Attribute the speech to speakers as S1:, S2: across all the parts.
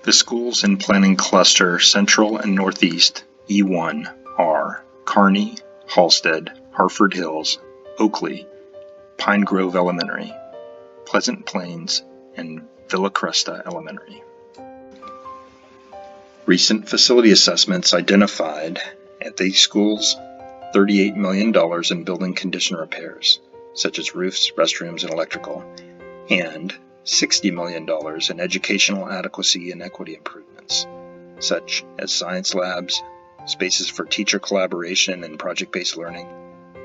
S1: The schools in Planning Cluster Central and Northeast E1 are Kearney, Halstead, Harford Hills, Oakley, Pine Grove Elementary, Pleasant Plains, and Villa Cresta Elementary. Recent facility assessments identified at these schools $38 million in building condition repairs, such as roofs, restrooms, and electrical, and $60 million in educational adequacy and equity improvements, such as science labs, spaces for teacher collaboration and project-based learning,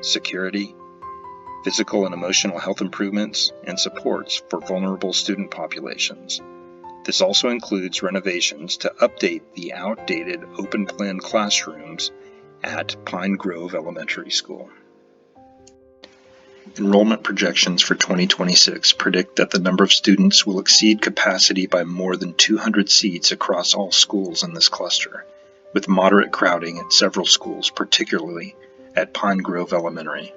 S1: security, physical and emotional health improvements, and supports for vulnerable student populations. This also includes renovations to update the outdated open-plan classrooms at Pine Grove Elementary School. Enrollment projections for 2026 predict that the number of students will exceed capacity by more than 200 seats across all schools in this cluster, with moderate crowding at several schools, particularly at Pine Grove Elementary.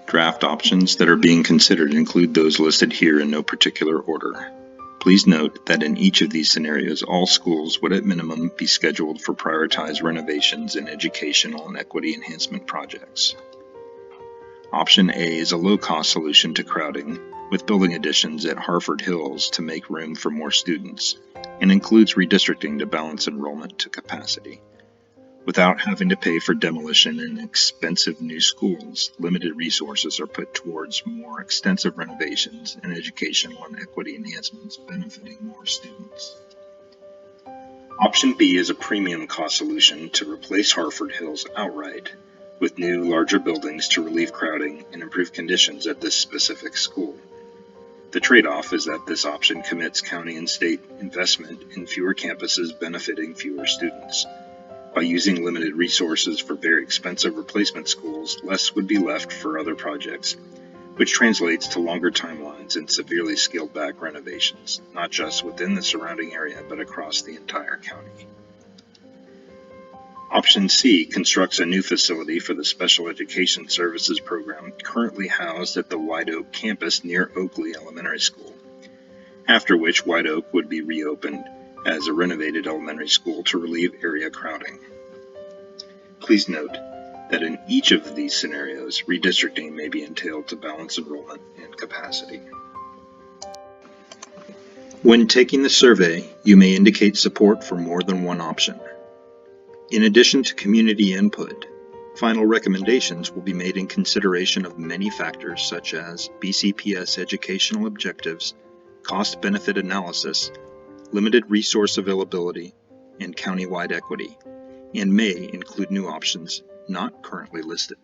S1: Draft options that are being considered include those listed here in no particular order. Please note that in each of these scenarios, all schools would at minimum be scheduled for prioritized renovations and educational and equity enhancement projects. Option A is a low-cost solution to crowding, with building additions at Harford Hills to make room for more students, and includes redistricting to balance enrollment to capacity. Without having to pay for demolition and expensive new schools, limited resources are put towards more extensive renovations and educational and equity enhancements benefiting more students. Option B is a premium cost solution to replace Harford Hills outright, with new, larger buildings to relieve crowding and improve conditions at this specific school. The trade-off is that this option commits county and state investment in fewer campuses benefiting fewer students. By using limited resources for very expensive replacement schools, less would be left for other projects, which translates to longer timelines and severely scaled back renovations, not just within the surrounding area, but across the entire county. Option C constructs a new facility for the Special Education Services program currently housed at the White Oak campus near Oakley Elementary School, after which White Oak would be reopened as a renovated elementary school to relieve area crowding. Please note that in each of these scenarios, redistricting may be entailed to balance enrollment and capacity. When taking the survey, you may indicate support for more than one option. In addition to community input, final recommendations will be made in consideration of many factors such as BCPS educational objectives, cost-benefit analysis, limited resource availability, and countywide equity, and may include new options not currently listed.